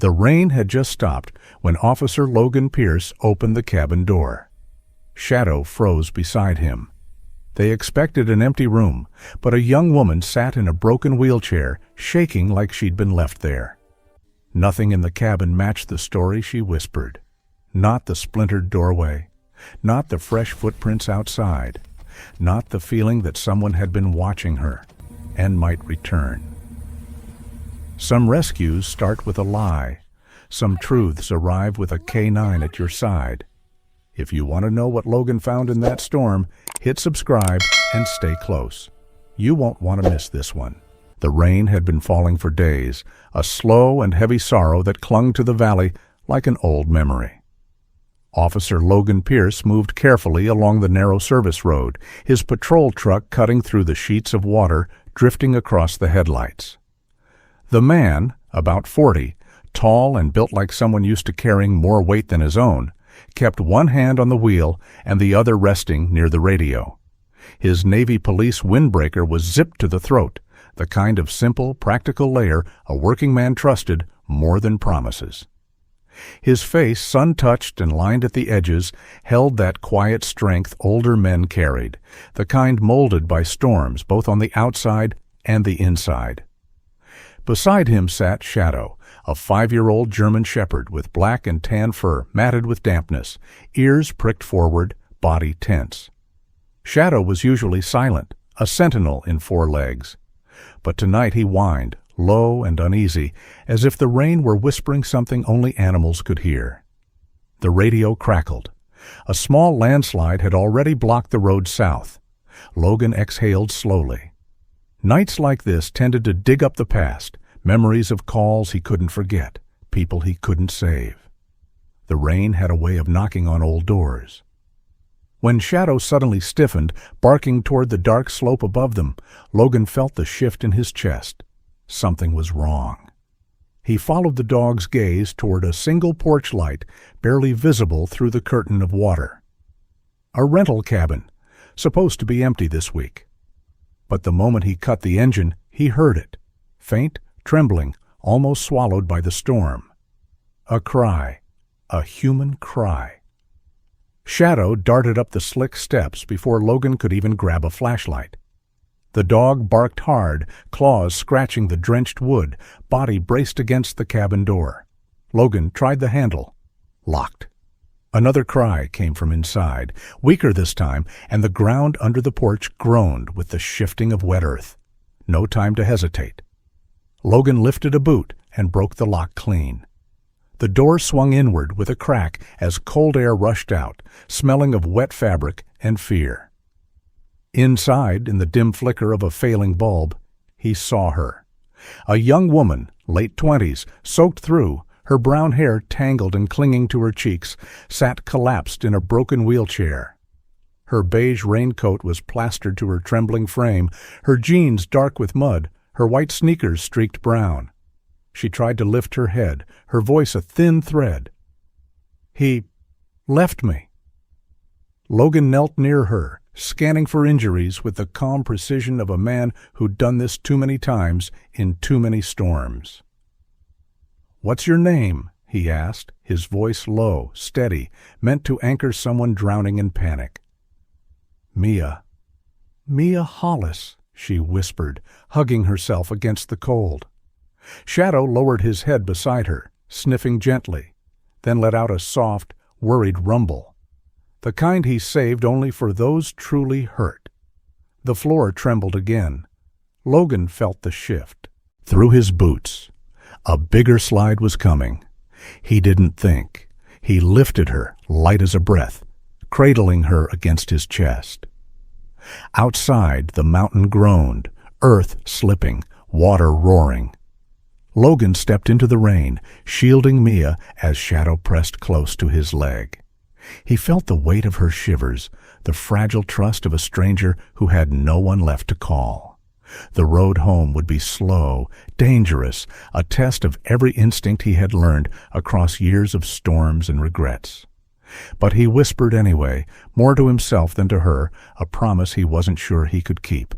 The rain had just stopped when Officer Logan Pierce opened the cabin door. Shadow froze beside him. They expected an empty room, but a young woman sat in a broken wheelchair, shaking like she'd been left there. Nothing in the cabin matched the story she whispered. Not the splintered doorway, not the fresh footprints outside, not the feeling that someone had been watching her and might return. Some rescues start with a lie. Some truths arrive with a K9 at your side. If you want to know what Logan found in that storm, hit subscribe and stay close. You won't want to miss this one. The rain had been falling for days, a slow and heavy sorrow that clung to the valley like an old memory. Officer Logan Pierce moved carefully along the narrow service road, his patrol truck cutting through the sheets of water drifting across the headlights. The man, about 40, tall and built like someone used to carrying more weight than his own, kept one hand on the wheel and the other resting near the radio. His Navy police windbreaker was zipped to the throat, the kind of simple, practical layer a working man trusted more than promises. His face, sun-touched and lined at the edges, held that quiet strength older men carried, the kind molded by storms both on the outside and the inside. Beside him sat Shadow, a 5-year-old German shepherd with black and tan fur matted with dampness, ears pricked forward, body tense. Shadow was usually silent, a sentinel in 4 legs. But tonight he whined, low and uneasy, as if the rain were whispering something only animals could hear. The radio crackled. A small landslide had already blocked the road south. Logan exhaled slowly. Nights like this tended to dig up the past, memories of calls he couldn't forget, people he couldn't save. The rain had a way of knocking on old doors. When Shadow suddenly stiffened, barking toward the dark slope above them, Logan felt the shift in his chest. Something was wrong. He followed the dog's gaze toward a single porch light, barely visible through the curtain of water. A rental cabin, supposed to be empty this week. But the moment he cut the engine, he heard it, faint, trembling, almost swallowed by the storm. A cry, a human cry. Shadow darted up the slick steps before Logan could even grab a flashlight. The dog barked hard, claws scratching the drenched wood, body braced against the cabin door. Logan tried the handle. Locked. Another cry came from inside, weaker this time, and the ground under the porch groaned with the shifting of wet earth. No time to hesitate. Logan lifted a boot and broke the lock clean. The door swung inward with a crack as cold air rushed out, smelling of wet fabric and fear. Inside, in the dim flicker of a failing bulb, he saw her. A young woman, late 20s, soaked through, her brown hair tangled and clinging to her cheeks, sat collapsed in a broken wheelchair. Her beige raincoat was plastered to her trembling frame, her jeans dark with mud, her white sneakers streaked brown. She tried to lift her head, her voice a thin thread. "He left me." Logan knelt near her, scanning for injuries with the calm precision of a man who'd done this too many times in too many storms. "What's your name?" he asked, his voice low, steady, meant to anchor someone drowning in panic. "Mia." "Mia Hollis," she whispered, hugging herself against the cold. Shadow lowered his head beside her, sniffing gently, then let out a soft, worried rumble, the kind he saved only for those truly hurt. The floor trembled again. Logan felt the shift. Through his boots, a bigger slide was coming. He didn't think. He lifted her, light as a breath, cradling her against his chest. Outside, the mountain groaned, earth slipping, water roaring. Logan stepped into the rain, shielding Mia as Shadow pressed close to his leg. He felt the weight of her shivers, the fragile trust of a stranger who had no one left to call. The road home would be slow, dangerous, a test of every instinct he had learned across years of storms and regrets. But he whispered anyway, more to himself than to her, a promise he wasn't sure he could keep.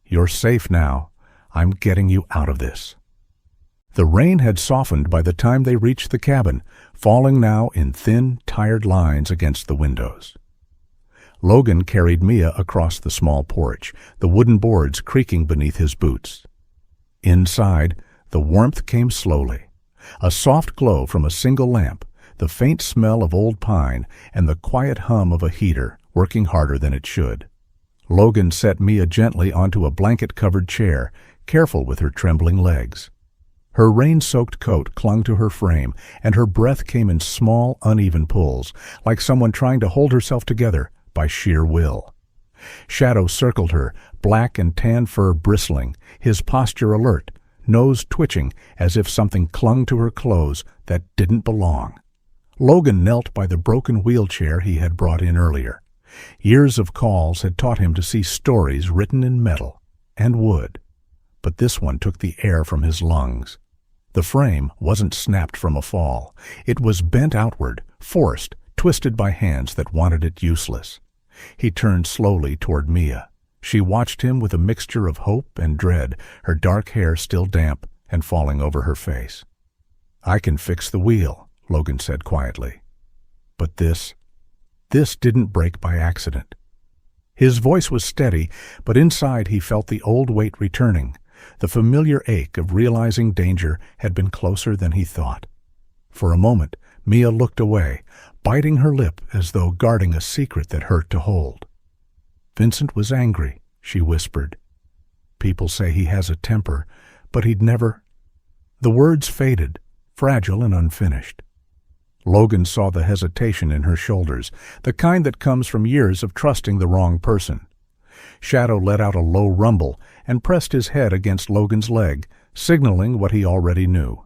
"You're safe now. I'm getting you out of this." The rain had softened by the time they reached the cabin, falling now in thin, tired lines against the windows. Logan carried Mia across the small porch, the wooden boards creaking beneath his boots. Inside, the warmth came slowly. A soft glow from a single lamp, the faint smell of old pine, and the quiet hum of a heater working harder than it should. Logan set Mia gently onto a blanket-covered chair, careful with her trembling legs. Her rain-soaked coat clung to her frame, and her breath came in small, uneven pulls, like someone trying to hold herself together by sheer will. Shadow circled her, black and tan fur bristling, his posture alert, nose twitching as if something clung to her clothes that didn't belong. Logan knelt by the broken wheelchair he had brought in earlier. Years of calls had taught him to see stories written in metal and wood, but this one took the air from his lungs. The frame wasn't snapped from a fall. It was bent outward, forced, twisted by hands that wanted it useless. He turned slowly toward Mia. She watched him with a mixture of hope and dread, her dark hair still damp and falling over her face. "I can fix the wheel," Logan said quietly. "But this didn't break by accident." His voice was steady, but inside he felt the old weight returning. The familiar ache of realizing danger had been closer than he thought. For a moment, Mia looked away, biting her lip as though guarding a secret that hurt to hold. "Vincent was angry," she whispered. "People say he has a temper, but he'd never—" The words faded, fragile and unfinished. Logan saw the hesitation in her shoulders, the kind that comes from years of trusting the wrong person. Shadow let out a low rumble and pressed his head against Logan's leg, signaling what he already knew.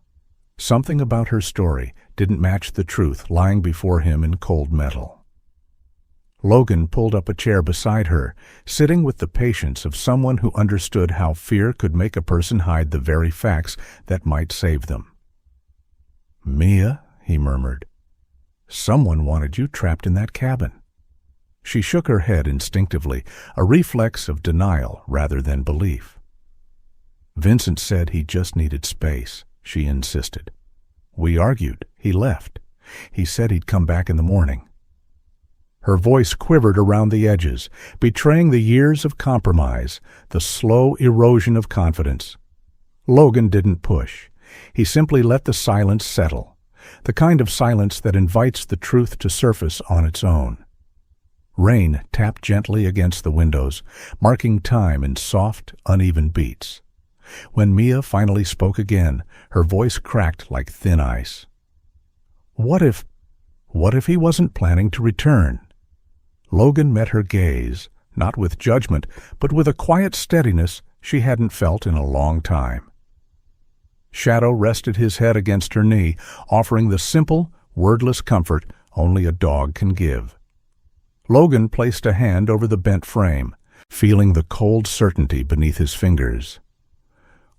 Something about her story didn't match the truth lying before him in cold metal. Logan pulled up a chair beside her, sitting with the patience of someone who understood how fear could make a person hide the very facts that might save them. "Mia," he murmured, "someone wanted you trapped in that cabin." She shook her head instinctively, a reflex of denial rather than belief. "Vincent said he just needed space," she insisted. "We argued. He left. He said he'd come back in the morning." Her voice quivered around the edges, betraying the years of compromise, the slow erosion of confidence. Logan didn't push. He simply let the silence settle, the kind of silence that invites the truth to surface on its own. Rain tapped gently against the windows, marking time in soft, uneven beats. When Mia finally spoke again, her voice cracked like thin ice. What if he wasn't planning to return? Logan met her gaze, not with judgment, but with a quiet steadiness she hadn't felt in a long time. Shadow rested his head against her knee, offering the simple, wordless comfort only a dog can give. Logan placed a hand over the bent frame, feeling the cold certainty beneath his fingers.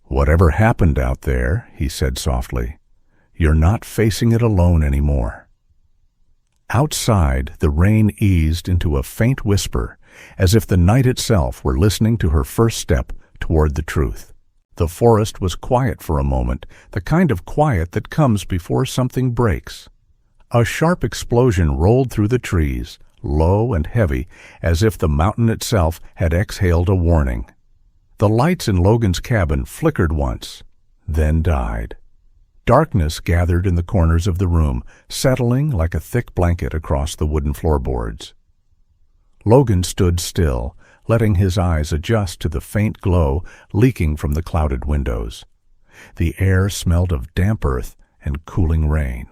"Whatever happened out there," he said softly, "you're not facing it alone anymore." Outside, the rain eased into a faint whisper, as if the night itself were listening to her first step toward the truth. The forest was quiet for a moment, the kind of quiet that comes before something breaks. A sharp explosion rolled through the trees, low and heavy, as if the mountain itself had exhaled a warning. The lights in Logan's cabin flickered once, then died. Darkness gathered in the corners of the room, settling like a thick blanket across the wooden floorboards. Logan stood still, letting his eyes adjust to the faint glow leaking from the clouded windows. The air smelled of damp earth and cooling rain.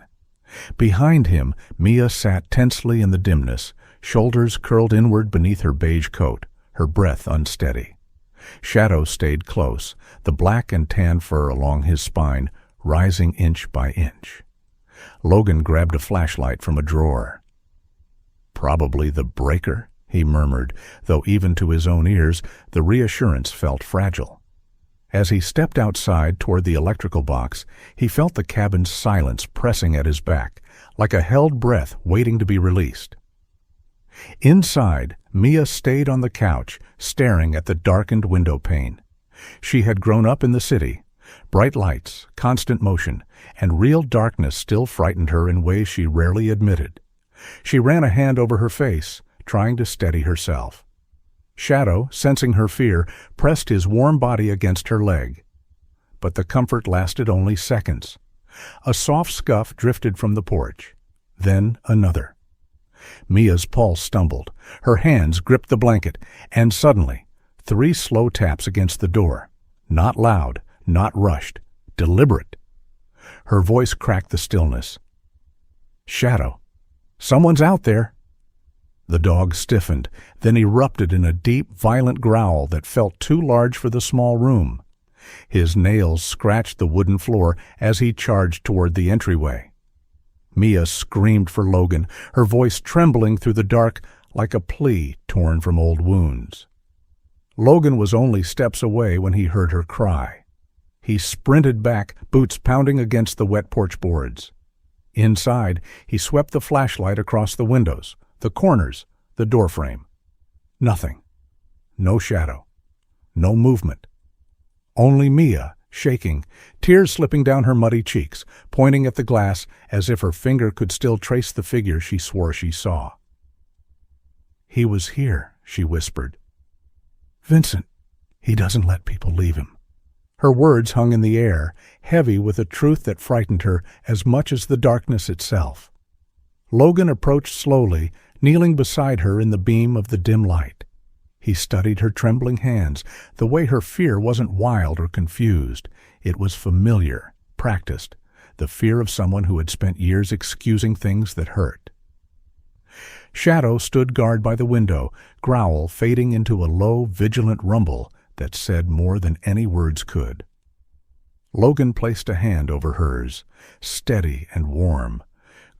Behind him, Mia sat tensely in the dimness, shoulders curled inward beneath her beige coat, her breath unsteady. Shadow stayed close, the black and tan fur along his spine rising inch by inch. Logan grabbed a flashlight from a drawer. "Probably the breaker," he murmured, though even to his own ears the reassurance felt fragile. As he stepped outside toward the electrical box, he felt the cabin's silence pressing at his back, like a held breath waiting to be released. Inside, Mia stayed on the couch, staring at the darkened window pane. She had grown up in the city, Bright lights, constant motion, and real darkness still frightened her in ways she rarely admitted. She ran a hand over her face, trying to steady herself. Shadow, sensing her fear, pressed his warm body against her leg. But the comfort lasted only seconds. A soft scuff drifted from the porch. Then another. Mia's pulse stumbled. Her hands gripped the blanket, and suddenly, 3 slow taps against the door. Not loud, not rushed, deliberate. Her voice cracked the stillness. "Shadow, someone's out there." The dog stiffened, then erupted in a deep, violent growl that felt too large for the small room. His nails scratched the wooden floor as he charged toward the entryway. Mia screamed for Logan, her voice trembling through the dark like a plea torn from old wounds. Logan was only steps away when he heard her cry. He sprinted back, boots pounding against the wet porch boards. Inside, he swept the flashlight across the windows, the corners, the doorframe. Nothing. No shadow. No movement. Only Mia, shaking, tears slipping down her muddy cheeks, pointing at the glass as if her finger could still trace the figure she swore she saw. "He was here," she whispered. "Vincent, he doesn't let people leave him." Her words hung in the air, heavy with a truth that frightened her as much as the darkness itself. Logan approached slowly, kneeling beside her in the beam of the dim light. He studied her trembling hands. The way her fear wasn't wild or confused. It was familiar, practiced, the fear of someone who had spent years excusing things that hurt. Shadow stood guard by the window, growl fading into a low, vigilant rumble that said more than any words could. Logan placed a hand over hers, steady and warm,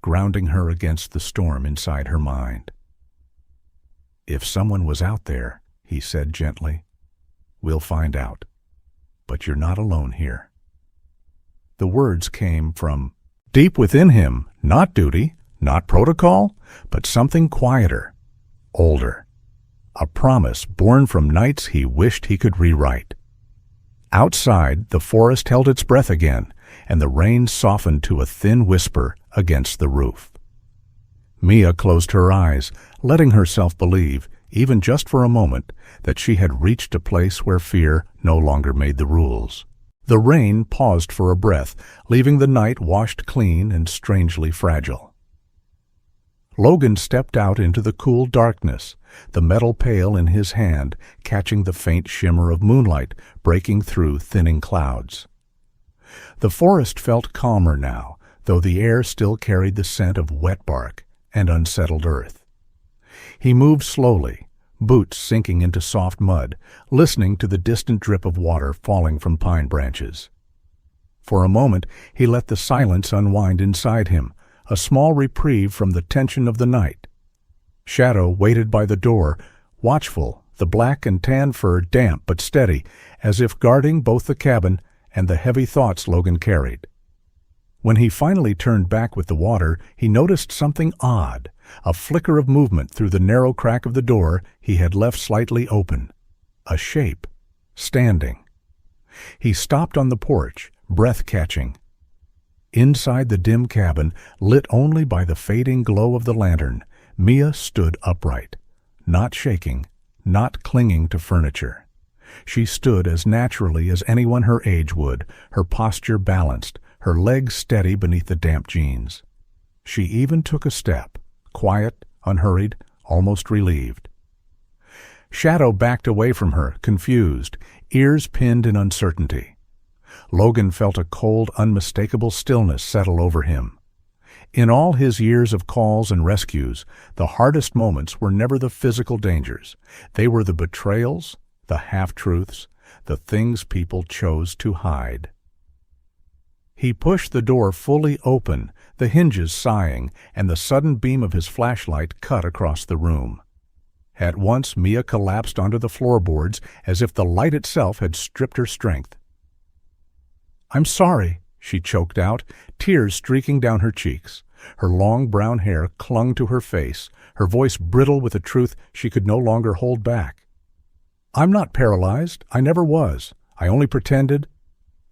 grounding her against the storm inside her mind. "If someone was out there," he said gently, "we'll find out. But you're not alone here." The words came from deep within him, not duty, not protocol, but something quieter, older. A promise born from nights he wished he could rewrite. Outside, the forest held its breath again, and the rain softened to a thin whisper against the roof. Mia closed her eyes, letting herself believe, even just for a moment, that she had reached a place where fear no longer made the rules. The rain paused for a breath, leaving the night washed clean and strangely fragile. Logan stepped out into the cool darkness, the metal pail in his hand catching the faint shimmer of moonlight breaking through thinning clouds. The forest felt calmer now, though the air still carried the scent of wet bark and unsettled earth. He moved slowly, boots sinking into soft mud, listening to the distant drip of water falling from pine branches. For a moment he let the silence unwind inside him, a small reprieve from the tension of the night. Shadow waited by the door, watchful, the black and tan fur damp but steady, as if guarding both the cabin and the heavy thoughts Logan carried. When he finally turned back with the water, he noticed something odd, a flicker of movement through the narrow crack of the door he had left slightly open. A shape, standing. He stopped on the porch, breath-catching. Inside the dim cabin, lit only by the fading glow of the lantern, Mia stood upright, not shaking, not clinging to furniture. She stood as naturally as anyone her age would, her posture balanced, her legs steady beneath the damp jeans. She even took a step, quiet, unhurried, almost relieved. Shadow backed away from her, confused, ears pinned in uncertainty. Logan felt a cold, unmistakable stillness settle over him. In all his years of calls and rescues, the hardest moments were never the physical dangers. They were the betrayals, the half-truths, the things people chose to hide. He pushed the door fully open, the hinges sighing, and the sudden beam of his flashlight cut across the room. At once Mia collapsed onto the floorboards as if the light itself had stripped her strength. "I'm sorry," she choked out, tears streaking down her cheeks. Her long brown hair clung to her face, her voice brittle with a truth she could no longer hold back. "I'm not paralyzed. I never was. I only pretended.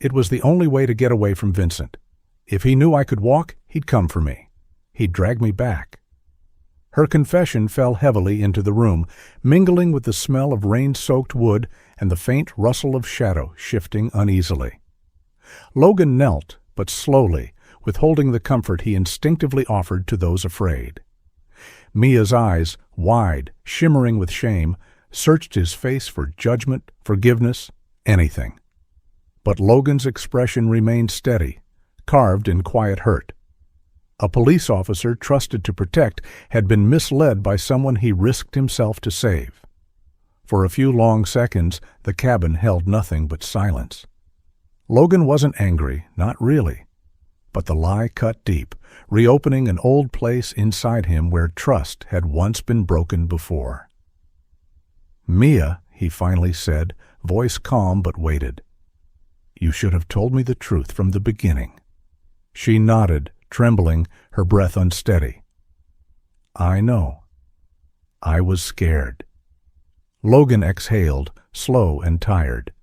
It was the only way to get away from Vincent. If he knew I could walk, he'd come for me. He'd drag me back. Her confession fell heavily into the room, mingling with the smell of rain-soaked wood and the faint rustle of shadow shifting uneasily. Logan knelt, but slowly, withholding the comfort he instinctively offered to those afraid. Mia's eyes, wide, shimmering with shame, searched his face for judgment, forgiveness, anything. But Logan's expression remained steady, carved in quiet hurt. A police officer trusted to protect had been misled by someone he risked himself to save. For a few long seconds, the cabin held nothing but silence. Logan wasn't angry, not really. But the lie cut deep, reopening an old place inside him where trust had once been broken before. "Mia," he finally said, voice calm but weighted. "You should have told me the truth from the beginning." She nodded, trembling, her breath unsteady. "I know. I was scared." Logan exhaled, slow and tired.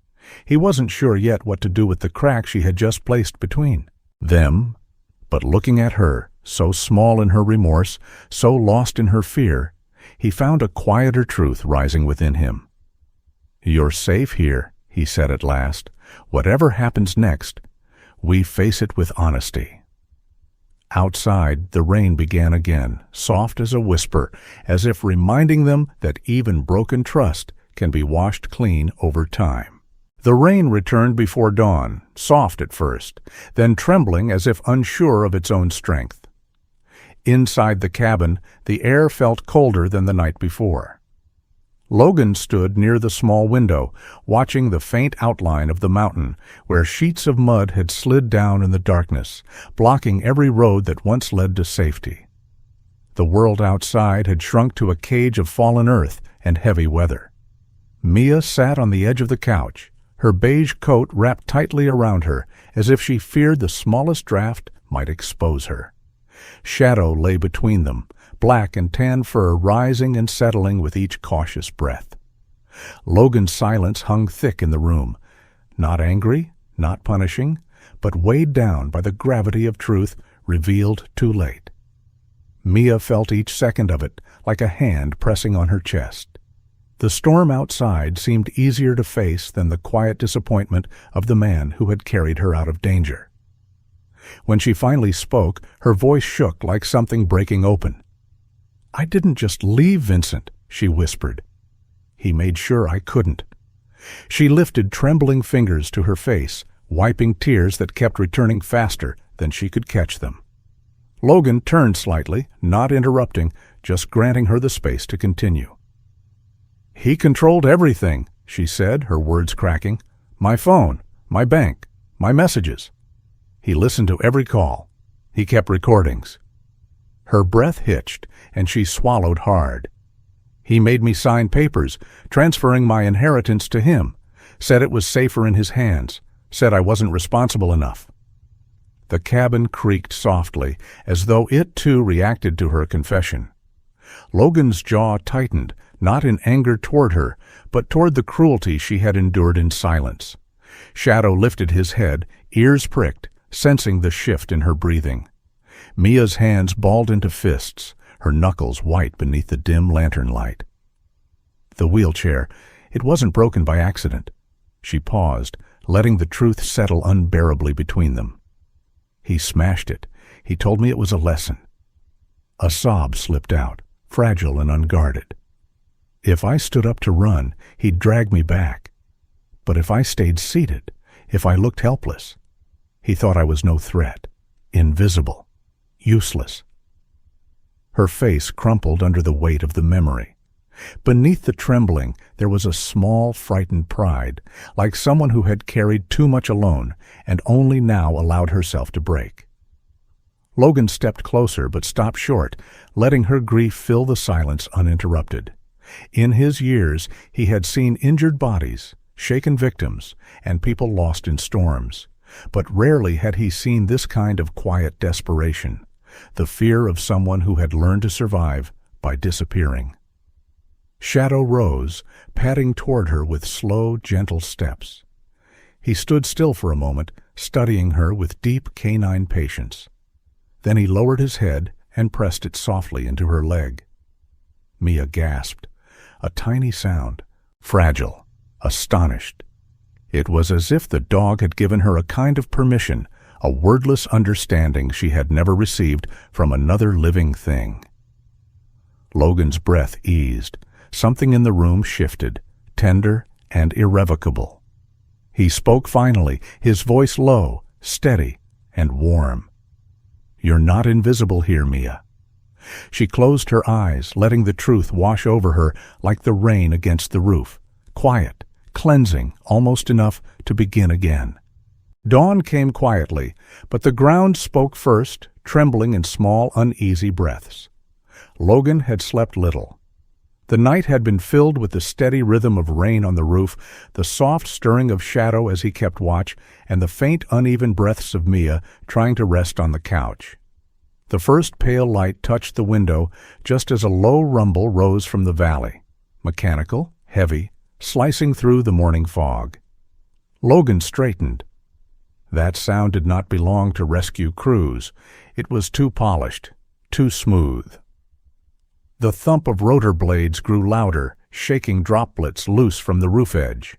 He wasn't sure yet what to do with the crack she had just placed between them, but looking at her, so small in her remorse, so lost in her fear, he found a quieter truth rising within him. "You're safe here," he said at last. "Whatever happens next, we face it with honesty." Outside, the rain began again, soft as a whisper, as if reminding them that even broken trust can be washed clean over time. The rain returned before dawn, soft at first, then trembling as if unsure of its own strength. Inside the cabin, the air felt colder than the night before. Logan stood near the small window, watching the faint outline of the mountain, where sheets of mud had slid down in the darkness, blocking every road that once led to safety. The world outside had shrunk to a cage of fallen earth and heavy weather. Mia sat on the edge of the couch, her beige coat wrapped tightly around her, as if she feared the smallest draft might expose her. Shadow lay between them, black and tan fur rising and settling with each cautious breath. Logan's silence hung thick in the room, not angry, not punishing, but weighed down by the gravity of truth revealed too late. Mia felt each second of it, like a hand pressing on her chest. The storm outside seemed easier to face than the quiet disappointment of the man who had carried her out of danger. When she finally spoke, her voice shook like something breaking open. "I didn't just leave Vincent," she whispered. "He made sure I couldn't." She lifted trembling fingers to her face, wiping tears that kept returning faster than she could catch them. Logan turned slightly, not interrupting, just granting her the space to continue. "He controlled everything," she said, her words cracking. "My phone, my bank, my messages. He listened to every call. He kept recordings." Her breath hitched, and she swallowed hard. "He made me sign papers, transferring my inheritance to him, said it was safer in his hands, said I wasn't responsible enough." The cabin creaked softly, as though it too reacted to her confession. Logan's jaw tightened, not in anger toward her, but toward the cruelty she had endured in silence. Shadow lifted his head, ears pricked, sensing the shift in her breathing. Mia's hands balled into fists, her knuckles white beneath the dim lantern light. The wheelchair, it wasn't broken by accident. She paused, letting the truth settle unbearably between them. "He smashed it. He told me it was a lesson." A sob slipped out, fragile and unguarded. "If I stood up to run, he'd drag me back. But if I stayed seated, if I looked helpless, he thought I was no threat, invisible, useless." Her face crumpled under the weight of the memory. Beneath the trembling, there was a small, frightened pride, like someone who had carried too much alone and only now allowed herself to break. Logan stepped closer but stopped short, letting her grief fill the silence uninterrupted. In his years, he had seen injured bodies, shaken victims, and people lost in storms. But rarely had he seen this kind of quiet desperation, the fear of someone who had learned to survive by disappearing. Shadow rose, padding toward her with slow, gentle steps. He stood still for a moment, studying her with deep canine patience. Then he lowered his head and pressed it softly into her leg. Mia gasped. A tiny sound, fragile, astonished. It was as if the dog had given her a kind of permission, a wordless understanding she had never received from another living thing. Logan's breath eased. Something in the room shifted, tender and irrevocable. He spoke finally, his voice low, steady, and warm. "You're not invisible here, Mia." She closed her eyes, letting the truth wash over her like the rain against the roof, quiet, cleansing, almost enough to begin again. Dawn came quietly, but the ground spoke first, trembling in small, uneasy breaths. Logan had slept little. The night had been filled with the steady rhythm of rain on the roof, the soft stirring of shadow as he kept watch, and the faint, uneven breaths of Mia trying to rest on the couch. The first pale light touched the window just as a low rumble rose from the valley, mechanical, heavy, slicing through the morning fog. Logan straightened. That sound did not belong to rescue crews. It was too polished, too smooth. The thump of rotor blades grew louder, shaking droplets loose from the roof edge.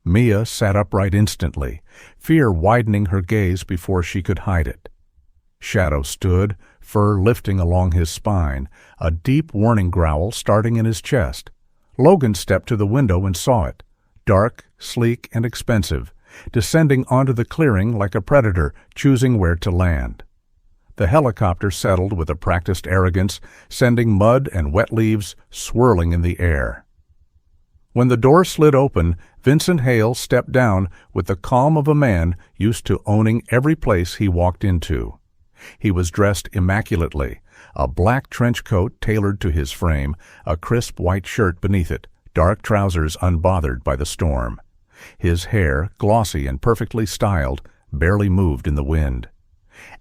Mia sat upright instantly, fear widening her gaze before she could hide it. Shadow stood, fur lifting along his spine, a deep warning growl starting in his chest. Logan stepped to the window and saw it, dark, sleek, and expensive, descending onto the clearing like a predator choosing where to land. The helicopter settled with a practiced arrogance, sending mud and wet leaves swirling in the air. When the door slid open, Vincent Hale stepped down with the calm of a man used to owning every place he walked into. He was dressed immaculately, a black trench coat tailored to his frame, a crisp white shirt beneath it, dark trousers unbothered by the storm. His hair, glossy and perfectly styled, barely moved in the wind.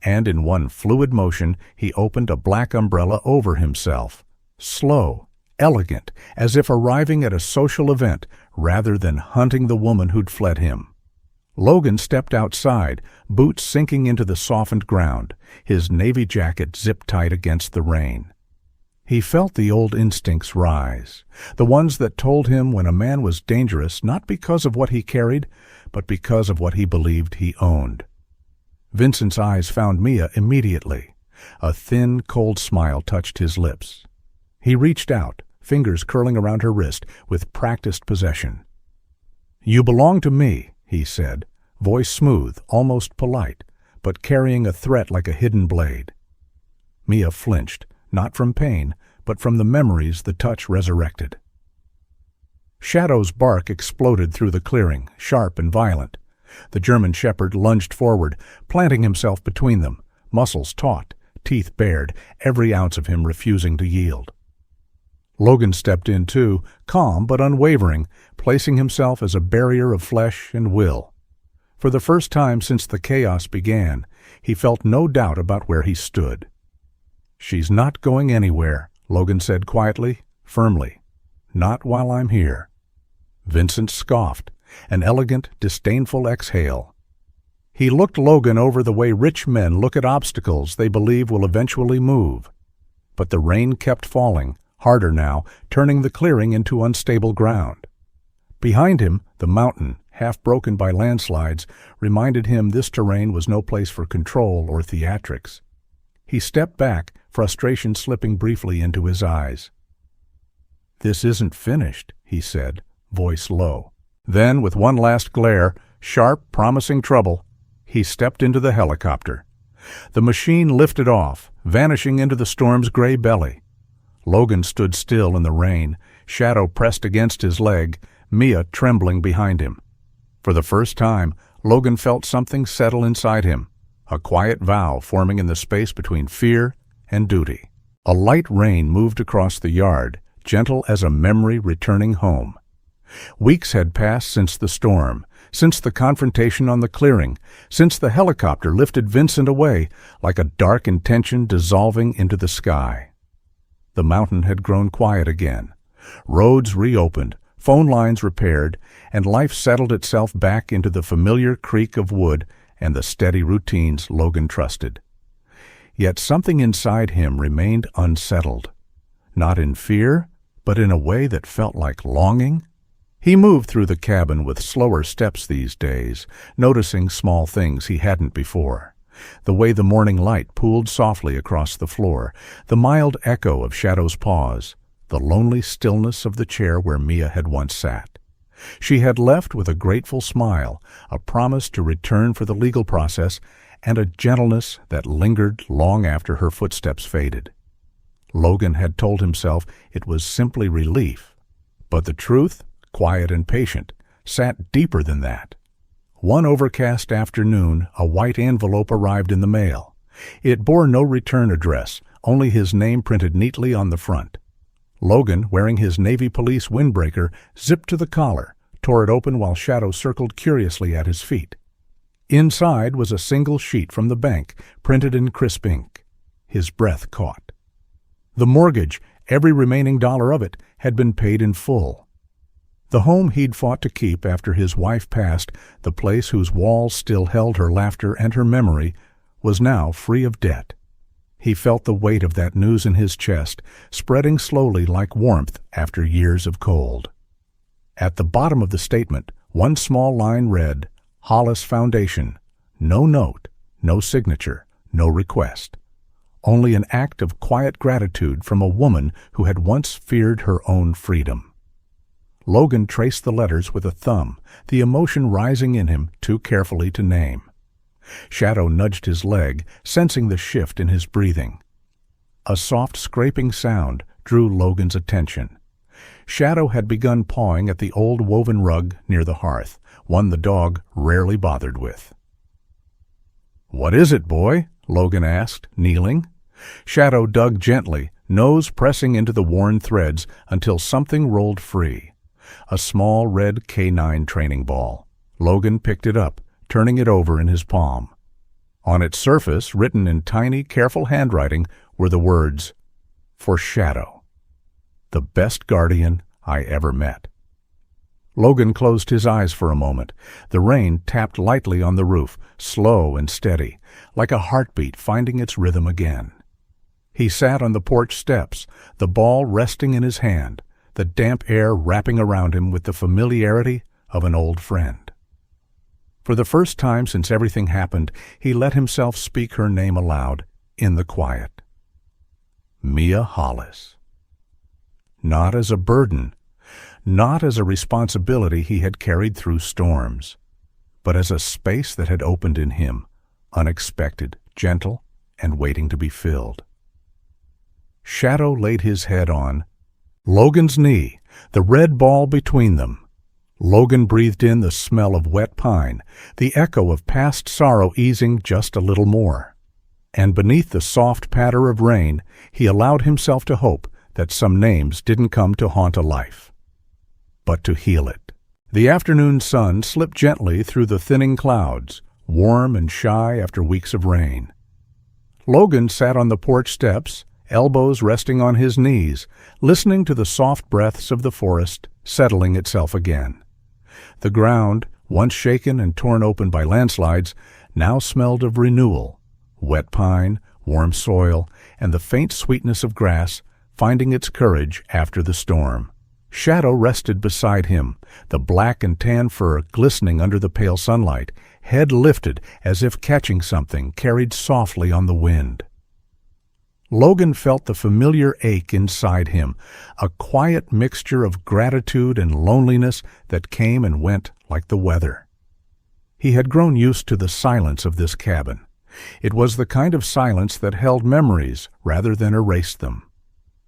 And in one fluid motion he opened a black umbrella over himself, slow, elegant, as if arriving at a social event rather than hunting the woman who'd fled him. Logan stepped outside, boots sinking into the softened ground, his navy jacket zip-tight against the rain. He felt the old instincts rise, the ones that told him when a man was dangerous not because of what he carried, but because of what he believed he owned. Vincent's eyes found Mia immediately. A thin, cold smile touched his lips. He reached out, fingers curling around her wrist with practiced possession. "You belong to me," he said, voice smooth, almost polite, but carrying a threat like a hidden blade. Mia flinched, not from pain, but from the memories the touch resurrected. Shadow's bark exploded through the clearing, sharp and violent. The German shepherd lunged forward, planting himself between them, muscles taut, teeth bared, every ounce of him refusing to yield. Logan stepped in too, calm but unwavering, placing himself as a barrier of flesh and will. For the first time since the chaos began, he felt no doubt about where he stood. "She's not going anywhere," Logan said quietly, firmly. "Not while I'm here." Vincent scoffed, an elegant, disdainful exhale. He looked Logan over the way rich men look at obstacles they believe will eventually move. But the rain kept falling, harder now, turning the clearing into unstable ground. Behind him, the mountain, half broken by landslides, reminded him this terrain was no place for control or theatrics. He stepped back, frustration slipping briefly into his eyes. "This isn't finished," he said, voice low. Then, with one last glare, sharp, promising trouble, he stepped into the helicopter. The machine lifted off, vanishing into the storm's gray belly. Logan stood still in the rain, shadow pressed against his leg, Mia trembling behind him. For the first time, Logan felt something settle inside him, a quiet vow forming in the space between fear and duty. A light rain moved across the yard, gentle as a memory returning home. Weeks had passed since the storm, since the confrontation on the clearing, since the helicopter lifted Vincent away like a dark intention dissolving into the sky. The mountain had grown quiet again. Roads reopened, phone lines repaired, and life settled itself back into the familiar creak of wood and the steady routines Logan trusted. Yet something inside him remained unsettled, not in fear, but in a way that felt like longing. He moved through the cabin with slower steps these days, noticing small things he hadn't before. The way the morning light pooled softly across the floor, the mild echo of Shadow's paws, the lonely stillness of the chair where Mia had once sat. She had left with a grateful smile, a promise to return for the legal process, and a gentleness that lingered long after her footsteps faded. Logan had told himself it was simply relief, but the truth, quiet and patient, sat deeper than that. One overcast afternoon, a white envelope arrived in the mail. It bore no return address, only his name printed neatly on the front. Logan, wearing his Navy police windbreaker, zipped to the collar, tore it open while Shadow circled curiously at his feet. Inside was a single sheet from the bank, printed in crisp ink. His breath caught. The mortgage, every remaining dollar of it, had been paid in full. The home he'd fought to keep after his wife passed, the place whose walls still held her laughter and her memory, was now free of debt. He felt the weight of that news in his chest, spreading slowly like warmth after years of cold. At the bottom of the statement, one small line read, "Hollis Foundation. No note, no signature, no request. Only an act of quiet gratitude from a woman who had once feared her own freedom." Logan traced the letters with a thumb, the emotion rising in him too carefully to name. Shadow nudged his leg, sensing the shift in his breathing. A soft scraping sound drew Logan's attention. Shadow had begun pawing at the old woven rug near the hearth, one the dog rarely bothered with. "What is it, boy?" Logan asked, kneeling. Shadow dug gently, nose pressing into the worn threads until something rolled free. A small red K9 training ball. Logan picked it up, turning it over in his palm. On its surface, written in tiny, careful handwriting, were the words, "For Shadow. The best guardian I ever met." Logan closed his eyes for a moment. The rain tapped lightly on the roof, slow and steady, like a heartbeat finding its rhythm again. He sat on the porch steps, the ball resting in his hand, the damp air wrapping around him with the familiarity of an old friend. For the first time since everything happened, he let himself speak her name aloud, in the quiet. Mia Hollis. Not as a burden, not as a responsibility he had carried through storms, but as a space that had opened in him, unexpected, gentle, and waiting to be filled. Shadow laid his head on Logan's knee, the red ball between them. Logan breathed in the smell of wet pine, the echo of past sorrow easing just a little more. And beneath the soft patter of rain, he allowed himself to hope that some names didn't come to haunt a life, but to heal it. The afternoon sun slipped gently through the thinning clouds, warm and shy after weeks of rain. Logan sat on the porch steps, elbows resting on his knees, listening to the soft breaths of the forest settling itself again. The ground, once shaken and torn open by landslides, now smelled of renewal, wet pine, warm soil, and the faint sweetness of grass finding its courage after the storm. Shadow rested beside him, the black and tan fur glistening under the pale sunlight, head lifted as if catching something carried softly on the wind. Logan felt the familiar ache inside him, a quiet mixture of gratitude and loneliness that came and went like the weather. He had grown used to the silence of this cabin. It was the kind of silence that held memories rather than erased them.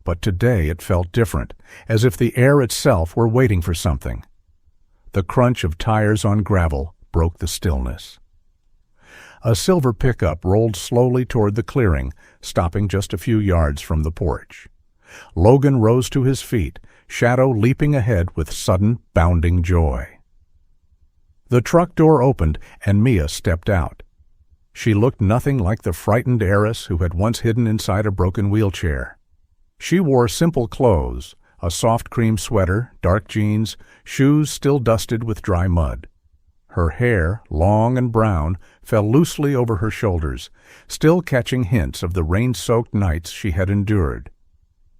But today it felt different, as if the air itself were waiting for something. The crunch of tires on gravel broke the stillness. A silver pickup rolled slowly toward the clearing, stopping just a few yards from the porch. Logan rose to his feet, Shadow leaping ahead with sudden, bounding joy. The truck door opened, and Mia stepped out. She looked nothing like the frightened heiress who had once hidden inside a broken wheelchair. She wore simple clothes, a soft cream sweater, dark jeans, shoes still dusted with dry mud. Her hair, long and brown, fell loosely over her shoulders, still catching hints of the rain-soaked nights she had endured.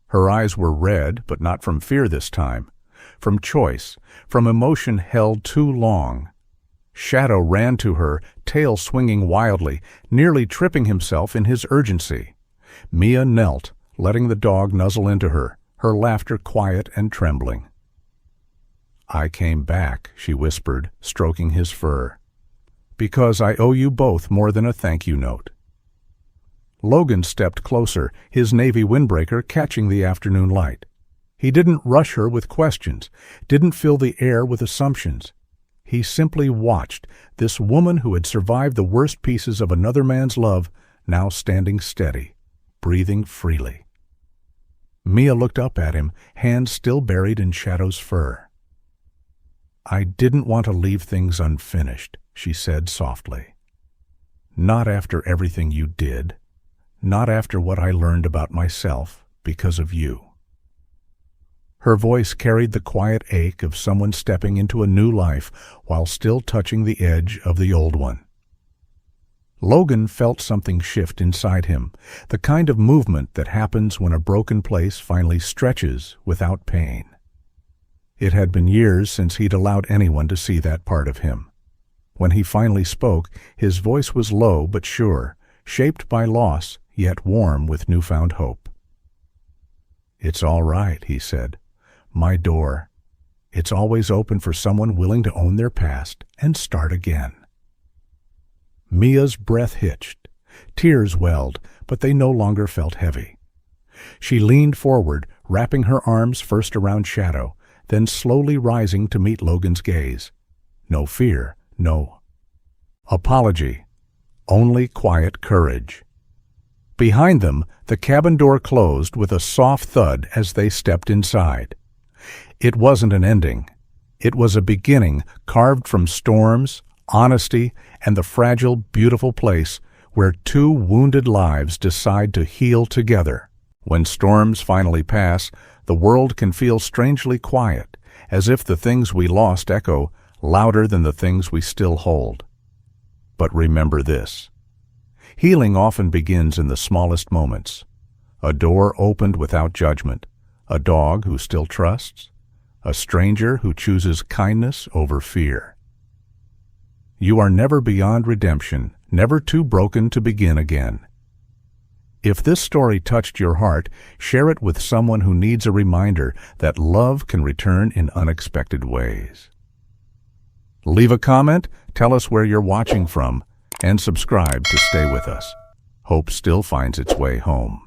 Her eyes were red, but not from fear this time, from choice, from emotion held too long. Shadow ran to her, tail swinging wildly, nearly tripping himself in his urgency. Mia knelt, letting the dog nuzzle into her, her laughter quiet and trembling. "I came back," she whispered, stroking his fur, "because I owe you both more than a thank-you note." Logan stepped closer, his navy windbreaker catching the afternoon light. He didn't rush her with questions, didn't fill the air with assumptions. He simply watched this woman who had survived the worst pieces of another man's love, now standing steady, breathing freely. Mia looked up at him, hands still buried in Shadow's fur. "I didn't want to leave things unfinished," she said softly. "Not after everything you did. Not after what I learned about myself because of you." Her voice carried the quiet ache of someone stepping into a new life while still touching the edge of the old one. Logan felt something shift inside him, the kind of movement that happens when a broken place finally stretches without pain. It had been years since he'd allowed anyone to see that part of him. When he finally spoke, his voice was low but sure, shaped by loss, yet warm with newfound hope. "It's all right," he said. "My door. It's always open for someone willing to own their past and start again." Mia's breath hitched. Tears welled, but they no longer felt heavy. She leaned forward, wrapping her arms first around Shadow, then slowly rising to meet Logan's gaze. No fear, no apology, only quiet courage. Behind them, the cabin door closed with a soft thud as they stepped inside. It wasn't an ending. It was a beginning carved from storms, honesty, and the fragile, beautiful place where two wounded lives decide to heal together. When storms finally pass, the world can feel strangely quiet, as if the things we lost echo louder than the things we still hold. But remember this. Healing often begins in the smallest moments. A door opened without judgment, a dog who still trusts, a stranger who chooses kindness over fear. You are never beyond redemption, never too broken to begin again. If this story touched your heart, share it with someone who needs a reminder that love can return in unexpected ways. Leave a comment, tell us where you're watching from, and subscribe to stay with us. Hope still finds its way home.